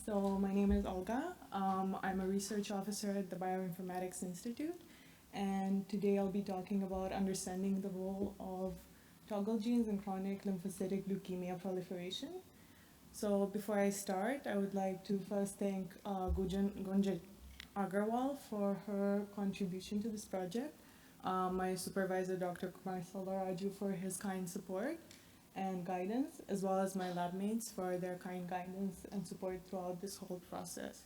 So my name is Olga. I'm a research officer at the Bioinformatics Institute, and today I'll be talking about understanding the role of toggle genes in chronic lymphocytic leukemia proliferation. So before I start, I would like to first thank Gunjan Agarwal for her contribution to this project, my supervisor, Dr. Kumar Selvaraju, for his kind support and guidance, as well as my lab mates for their kind guidance and support throughout this whole process.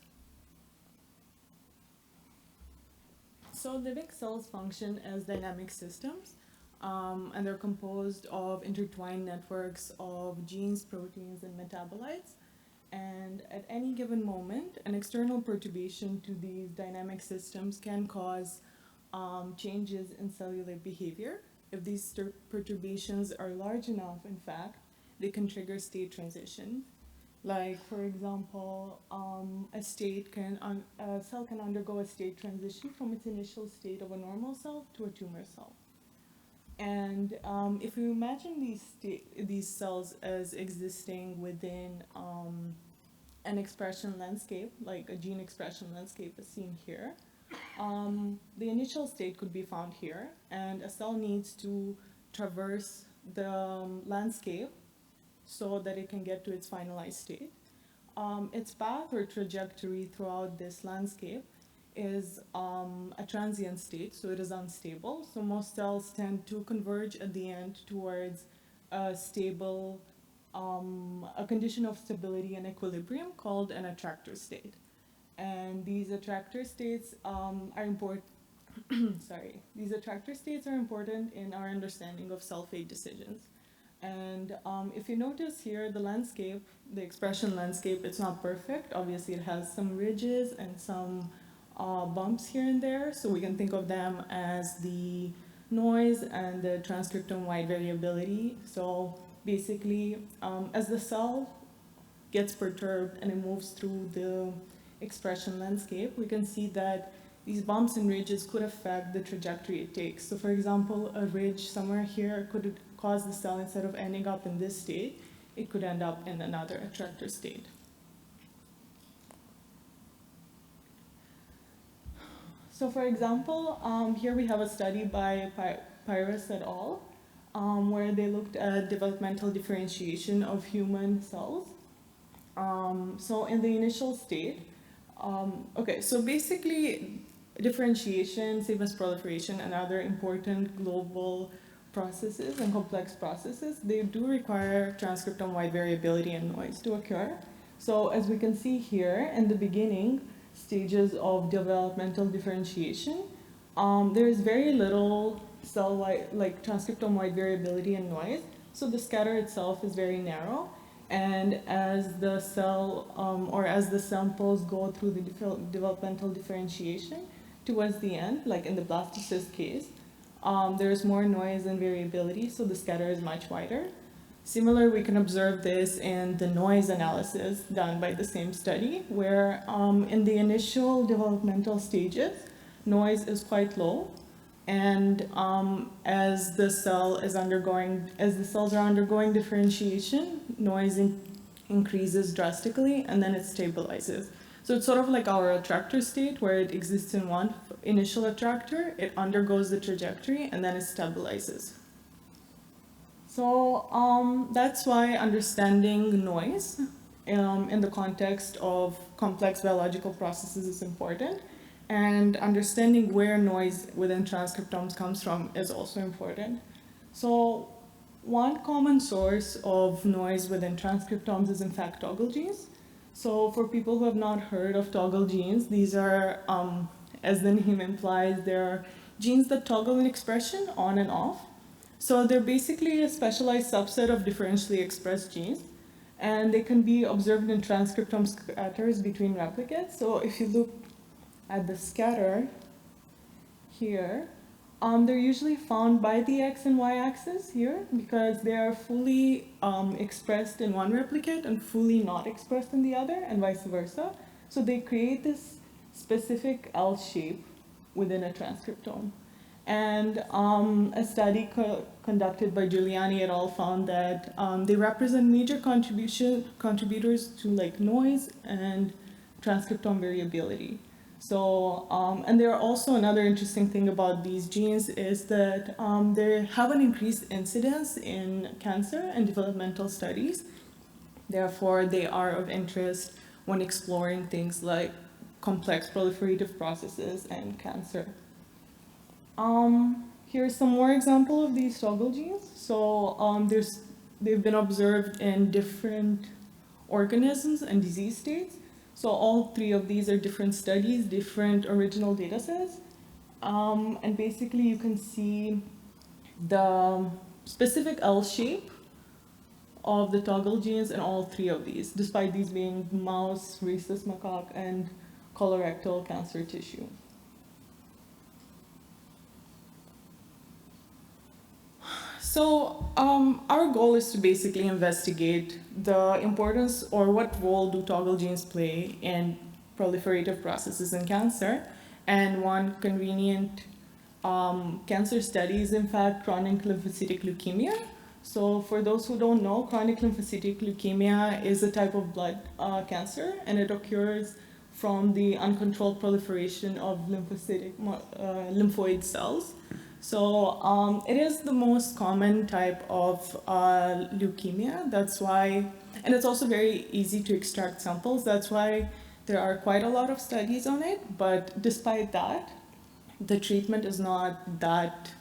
So living cells function as dynamic systems, and they're composed of intertwined networks of genes, proteins, and metabolites. And at any given moment, an external perturbation to these dynamic systems can cause changes in cellular behavior. If these perturbations are large enough, in fact, they can trigger state transition. Like, for example, a cell can undergo a state transition from its initial state of a normal cell to a tumor cell. And if you imagine these cells as existing within an expression landscape, like a gene expression landscape as seen here, the initial state could be found here, and a cell needs to traverse the landscape so that it can get to its finalized state. Its path or trajectory throughout this landscape is a transient state, so it is unstable. So most cells tend to converge at the end towards a stable, a condition of stability and equilibrium called an attractor state. And these attractor states are important. These attractor states are important in our understanding of cell fate decisions. And if you notice here, the landscape, the expression landscape, it's not perfect. Obviously, it has some ridges and some bumps here and there. So we can think of them as the noise and the transcriptome-wide variability. So basically, as the cell gets perturbed and it moves through the expression landscape, we can see that these bumps and ridges could affect the trajectory it takes. So for example, a ridge somewhere here could cause the cell, instead of ending up in this state, it could end up in another attractor state. So for example, here we have a study by Pyrus et al., where they looked at developmental differentiation of human cells. So in the initial state, so basically differentiation, same as proliferation and other important global processes and complex processes, they do require transcriptome-wide variability and noise to occur. So as we can see here, in the beginning stages of developmental differentiation, there is very little cell-wide, like transcriptome-wide variability and noise. So the scatter itself is very narrow. And as the cell or as the samples go through the developmental differentiation towards the end, like in the blastocyst case, there's more noise and variability, so the scatter is much wider. Similar, we can observe this in the noise analysis done by the same study, where in the initial developmental stages, noise is quite low, and as the cells are undergoing differentiation, noise increases drastically, and then it stabilizes. So it's sort of like our attractor state, where it exists in one initial attractor, it undergoes the trajectory, and then it stabilizes. So that's why understanding noise in the context of complex biological processes is important. And understanding where noise within transcriptomes comes from is also important. So one common source of noise within transcriptomes is in fact toggle genes. So for people who have not heard of toggle genes, these are, as the name implies, they're genes that toggle in expression on and off. So they're basically a specialized subset of differentially expressed genes, and they can be observed in transcriptome scatters between replicates. So if you look at the scatter here, they're usually found by the X and Y axis here because they are fully expressed in one replicate and fully not expressed in the other, and vice versa. So they create this specific L shape within a transcriptome. And a study conducted by Giuliani et al. Found that they represent major contributors to like noise and transcriptome variability. So, and there are also another interesting thing about these genes is that they have an increased incidence in cancer and developmental studies. Therefore, they are of interest when exploring things like complex proliferative processes and cancer. Here's some more example of these toggle genes. So they've been observed in different organisms and disease states. So all three of these are different studies, different original data sets. And basically you can see the specific L shape of the toggle genes in all three of these, despite these being mouse, rhesus macaque, and colorectal cancer tissue. So our goal is to basically investigate the importance or what role do toggle genes play in proliferative processes in cancer. And one convenient cancer study is in fact chronic lymphocytic leukemia. So for those who don't know, chronic lymphocytic leukemia is a type of blood cancer, and it occurs from the uncontrolled proliferation of lymphoid cells. So it is the most common type of leukemia. That's why, and it's also very easy to extract samples. That's why there are quite a lot of studies on it. But despite that, the treatment is not that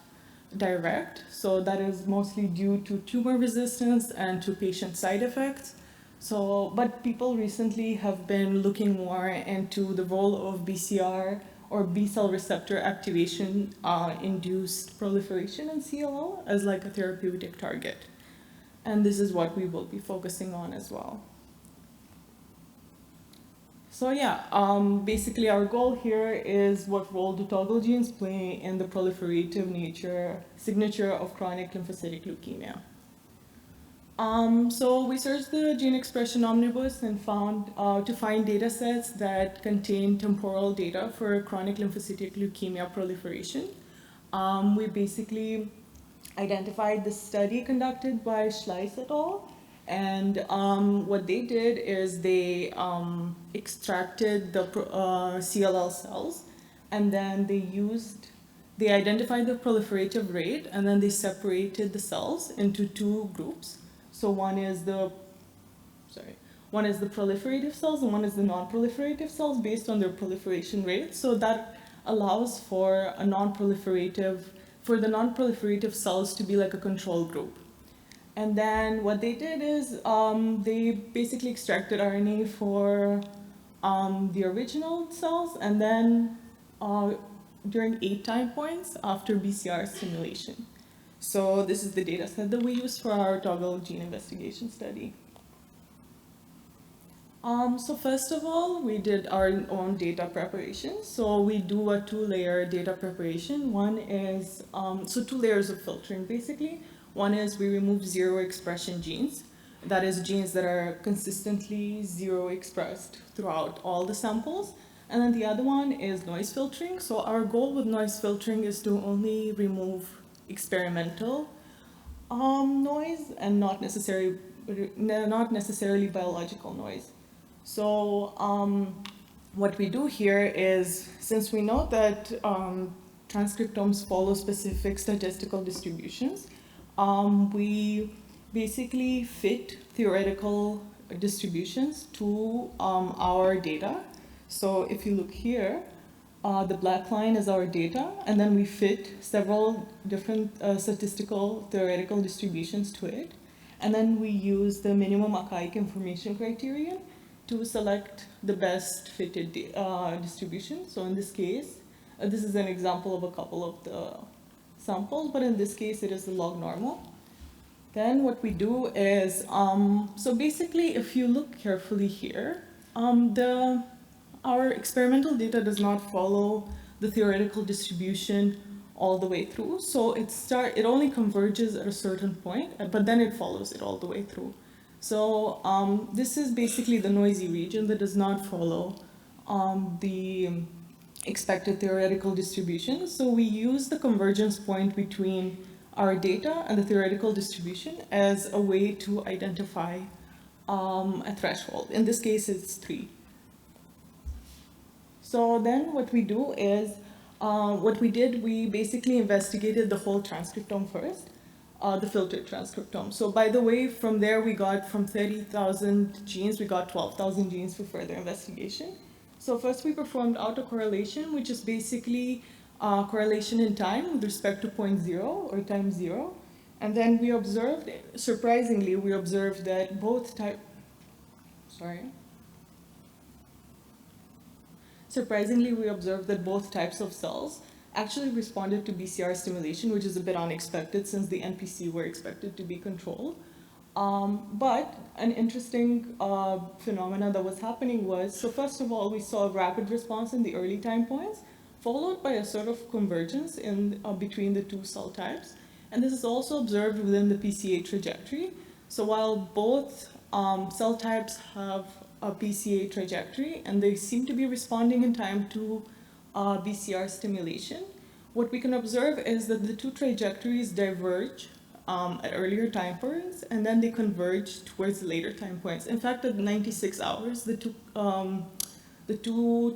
direct. So that is mostly due to tumor resistance and to patient side effects. So, but people recently have been looking more into the role of BCR or B cell receptor activation induced proliferation in CLL as like a therapeutic target. And this is what we will be focusing on as well. So yeah, basically our goal here is what role do toggle genes play in the proliferative signature of chronic lymphocytic leukemia. So we searched the gene expression omnibus and found to find data sets that contain temporal data for chronic lymphocytic leukemia proliferation. We basically identified the study conducted by Schleiss et al. And what they did is they extracted the CLL cells, and then they identified the proliferative rate, and then they separated the cells into two groups. So one is the proliferative cells and one is the non-proliferative cells based on their proliferation rate. So that allows for the non-proliferative cells to be like a control group. And then what they did is they basically extracted RNA for the original cells, and then during 8 time points after BCR stimulation. So this is the data set that we used for our toggle gene investigation study. So first of all, we did our own data preparation. So we do a 2-layer data preparation. One is, so 2 layers of filtering basically. One is we remove 0 expression genes. That is genes that are consistently 0 expressed throughout all the samples. And then the other one is noise filtering. So our goal with noise filtering is to only remove experimental noise and not necessarily biological noise. So what we do here is, since we know that transcriptomes follow specific statistical distributions, we basically fit theoretical distributions to our data. So if you look here, the black line is our data, and then we fit several different statistical theoretical distributions to it. And then we use the minimum archaic information criterion to select the best fitted distribution. So in this case, this is an example of a couple of the samples, but in this case it is the log normal. Then what we do is, so basically if you look carefully here, our experimental data does not follow the theoretical distribution all the way through. So it only converges at a certain point, but then it follows it all the way through. So this is basically the noisy region that does not follow the expected theoretical distribution. So we use the convergence point between our data and the theoretical distribution as a way to identify a threshold. In this case, it's 3. So then what we do is, we basically investigated the whole transcriptome first, the filtered transcriptome. So by the way, from there we got, from 30,000 genes, we got 12,000 genes for further investigation. So first we performed autocorrelation, which is basically correlation in time with respect to point 0 or time 0. And then we observed, surprisingly, we observed that both Surprisingly, we observed that both types of cells actually responded to BCR stimulation, which is a bit unexpected since the NPC were expected to be controlled. But an interesting phenomena that was happening was, so first of all, we saw a rapid response in the early time points, followed by a sort of convergence in between the two cell types. And this is also observed within the PCA trajectory. So while both cell types have a PCA trajectory and they seem to be responding in time to BCR stimulation, what we can observe is that the two trajectories diverge at earlier time points, and then they converge towards later time points. In fact, at 96 hours, the two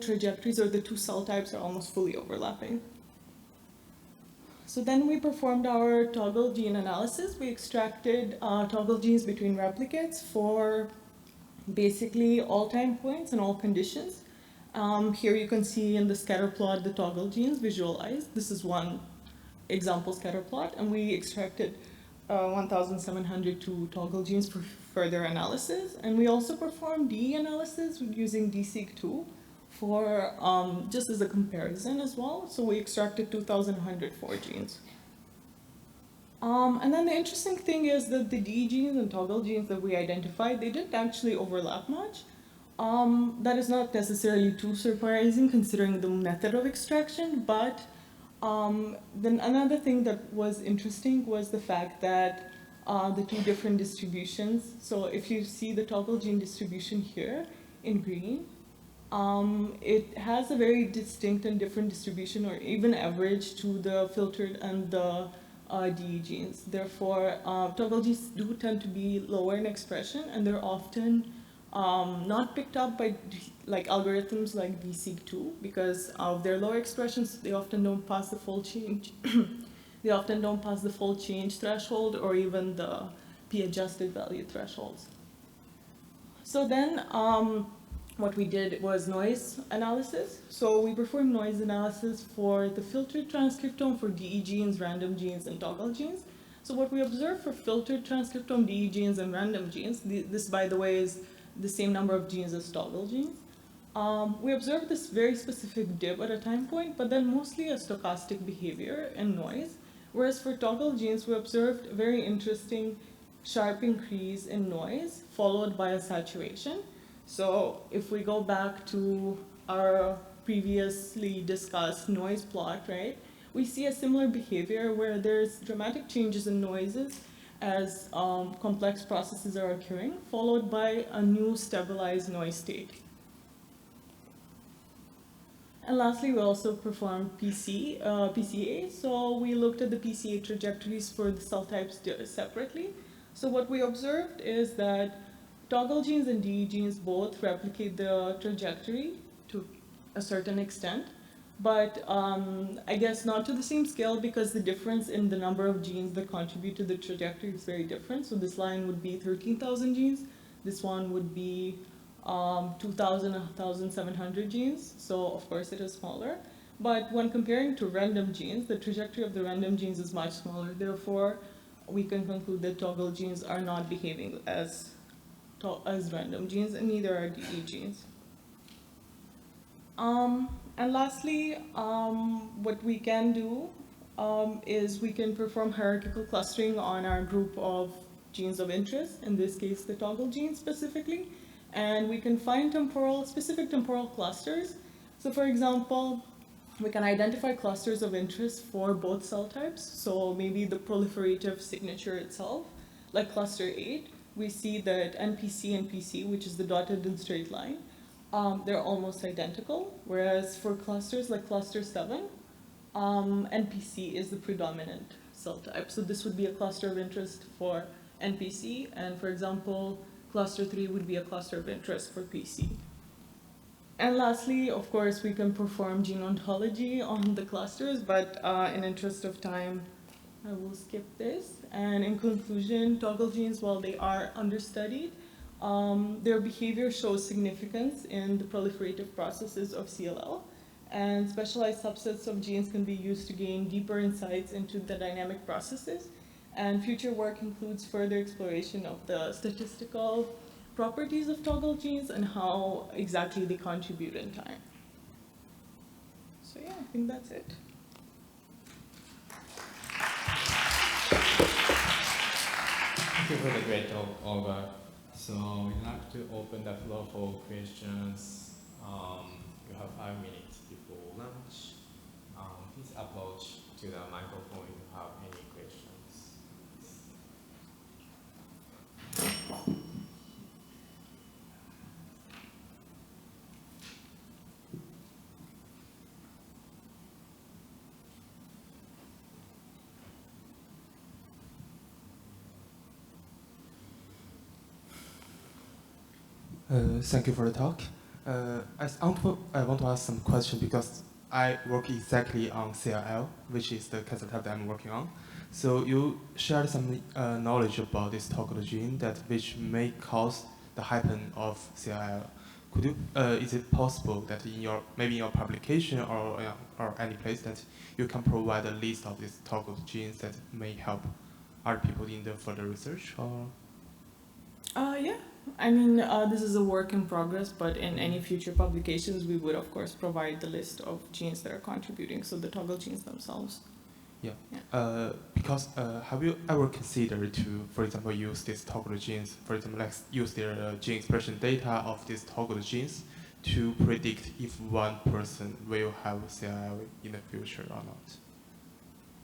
trajectories, or the two cell types, are almost fully overlapping. So then we performed our toggle gene analysis. We extracted toggle genes between replicates for basically all time points and all conditions. Here you can see in the scatter plot the toggle genes visualized. This is one example scatter plot, and we extracted 1,702 toggle genes for further analysis. And we also performed DE analysis using DSeq2 for just as a comparison as well. So we extracted 2,104 genes. And then the interesting thing is that the DE genes and toggle genes that we identified, they didn't actually overlap much. That is not necessarily too surprising considering the method of extraction, but then another thing that was interesting was the fact that the two different distributions, so if you see the toggle gene distribution here in green, it has a very distinct and different distribution, or even average, to the filtered and the DE genes. Therefore, toggle genes do tend to be lower in expression, and they're often not picked up by like algorithms like DSeq2 because of their lower expressions. They often don't pass the full change. They often don't pass the full change threshold or even the p-adjusted value thresholds. So then what we did was noise analysis. So we performed noise analysis for the filtered transcriptome for DE genes, random genes, and toggle genes. So what we observed for filtered transcriptome, DE genes, and random genes, this by the way is the same number of genes as toggle genes. We observed this very specific dip at a time point, but then mostly a stochastic behavior and noise. Whereas for toggle genes, we observed a very interesting sharp increase in noise followed by a saturation. So if we go back to our previously discussed noise plot, right, we see a similar behavior where there's dramatic changes in noises as complex processes are occurring, followed by a new stabilized noise state. And lastly, we also performed PCA. So we looked at the PCA trajectories for the cell types separately. So what we observed is that toggle genes and DE genes both replicate the trajectory to a certain extent, but I guess not to the same scale because the difference in the number of genes that contribute to the trajectory is very different. So this line would be 13,000 genes. This one would be 2,000, 1,700 genes. So of course it is smaller. But when comparing to random genes, the trajectory of the random genes is much smaller. Therefore, we can conclude that toggle genes are not behaving as random genes, and neither are DE genes. And lastly, what we can do is we can perform hierarchical clustering on our group of genes of interest, in this case the toggle genes specifically, and we can find specific temporal clusters. So for example, we can identify clusters of interest for both cell types, so maybe the proliferative signature itself, like cluster 8, we see that NPC and PC, which is the dotted and straight line, they're almost identical, whereas for clusters like cluster 7, NPC is the predominant cell type. So this would be a cluster of interest for NPC, and for example, cluster 3 would be a cluster of interest for PC. And lastly, of course, we can perform gene ontology on the clusters, but in interest of time, I will skip this. And in conclusion, toggle genes, while they are understudied, their behavior shows significance in the proliferative processes of CLL, and specialized subsets of genes can be used to gain deeper insights into the dynamic processes. And future work includes further exploration of the statistical properties of toggle genes and how exactly they contribute in time. So yeah, I think that's it. Thank you for the great talk, Olga. So we'd like to open the floor for questions. You have 5 minutes before lunch. Please approach to the microphone if you have any questions. Thank you for the talk. I want to ask some questions because I work exactly on CLL, which is the cancer type that I'm working on. So you shared some knowledge about this toggle gene that which may cause the happen of CLL. Could you? Is it possible that in your maybe in your publication or any place that you can provide a list of these toggle genes that may help other people in the further research? Or Yeah, I mean, this is a work in progress, but in any future publications, we would, of course, provide the list of genes that are contributing, so the toggle genes themselves. Yeah. Because have you ever considered to, for example, use these toggle genes, for example, like use their gene expression data of these toggle genes to predict if one person will have CLL in the future or not?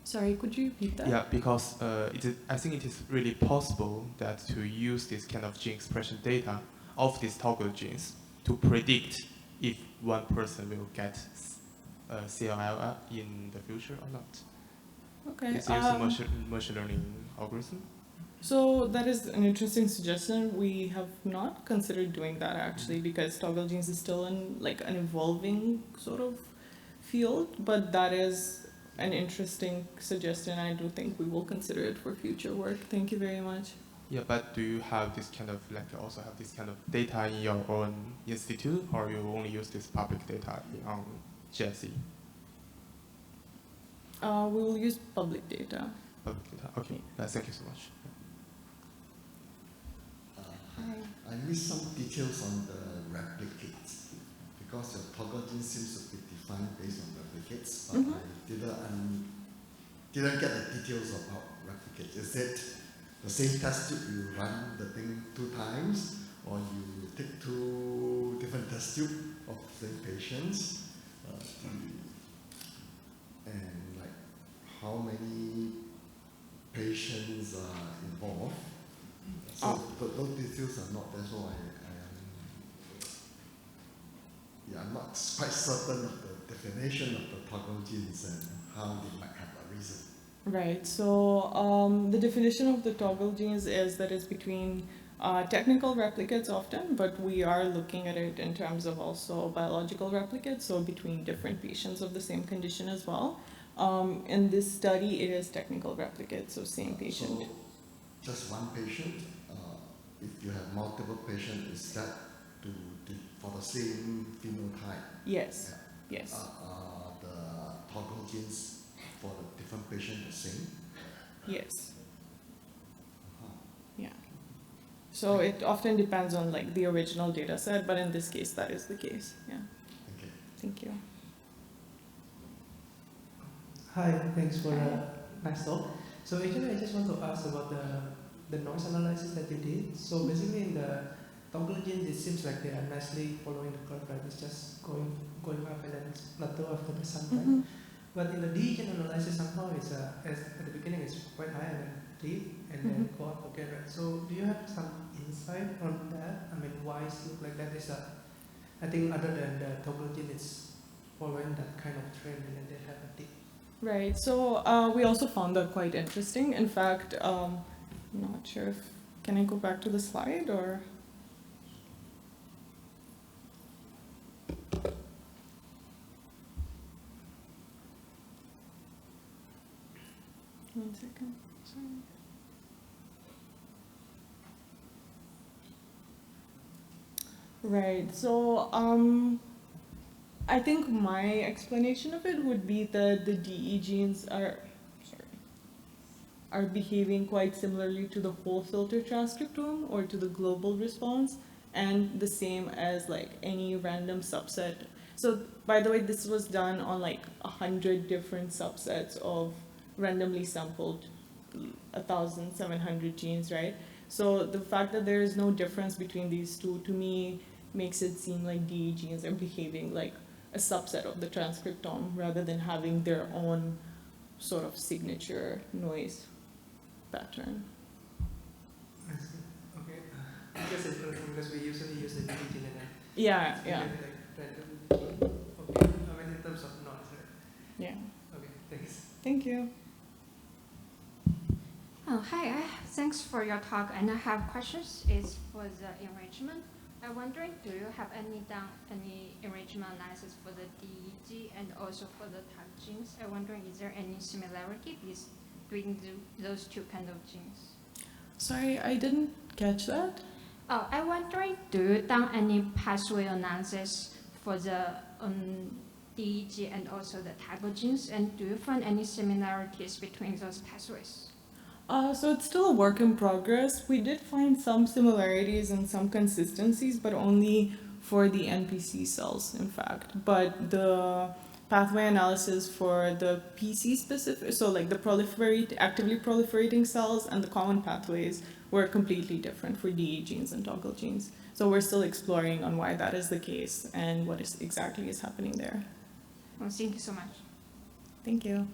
Sorry, could you repeat that? Yeah, because I think it is really possible that to use this kind of gene expression data of these toggle genes to predict if one person will get CLL in the future or not. Okay. Is using machine learning algorithm? So that is an interesting suggestion. We have not considered doing that actually, because toggle genes is still in like an evolving sort of field, but that is an interesting suggestion. I do think we will consider it for future work. Thank you very much. Yeah, but do you have this kind of like also have this kind of data in your own institute, or you only use this public data on GIC? We will use public data. Public data. Okay. Thank you so much. I missed some details on the replicates because your toggle gene seems to be defined based on replicates, but I didn't get the details about replicates. Is it the same test tube you run the thing 2 times, or you take 2 different test tubes of the same patients, and like how many patients are involved? So those details are not there, so I'm not quite certain of the definition of the toggle genes and how they might have a reason. Right. So the definition of the toggle genes is that it's between technical replicates often, but we are looking at it in terms of also biological replicates, so between different patients of the same condition as well. In this study, it is technical replicates, so same patient. So just one patient? If you have multiple patients, is that for the same phenotype? Yes. Yes. Are the toggle genes for the different patients the same? Yes. Yeah. So it often depends on like the original data set, but in this case, that is the case. Yeah. Okay. Thank you. Hi, thanks for the nice talk. So actually, I just want to ask about the noise analysis that you did. So basically, in the toggle genes, it seems like they are nicely following the curve, right? It's just going up and then it's plateau after the some time. But in the degen analysis, somehow it's at the beginning it's quite high and then deep and then go up again, right? So do you have some insight on that? I mean, why it look like that? Is I think other than the toggle gene, it's following that kind of trend, and then they have a dip. Right. So we also found that quite interesting. In fact, I'm not sure if can I go back to the slide or. One second. Sorry. Right. So I think my explanation of it would be that the DE genes are behaving quite similarly to the whole filter transcriptome or to the global response, and the same as like any random subset. So by the way, this was done on like 100 different subsets of randomly sampled 1,700 genes, right? So the fact that there is no difference between these two, to me, makes it seem like DE genes are behaving like a subset of the transcriptome rather than having their own sort of signature noise pattern. I see. Okay. Because interesting because we usually use the DE gene and then Yeah, we yeah, get like random gene. Okay. I mean in terms of noise, right? yeah. Okay. Thanks. Thank you. Oh, hi. Thanks for your talk. And I have questions. It's for the enrichment. I'm wondering, do you have any enrichment analysis for the DEG and also for the TAG genes? I'm wondering, is there any similarity between those two kind of genes? Sorry, I didn't catch that. Oh, I'm wondering, do you done any pathway analysis for the DEG and also the TAG genes? And do you find any similarities between those pathways? So it's still a work in progress. We did find some similarities and some consistencies, but only for the NPC cells, in fact. But the pathway analysis for the PC specific, so like the actively proliferating cells and the common pathways were completely different for DE genes and toggle genes. So we're still exploring on why that is the case and what exactly is happening there. Well, thank you so much. Thank you.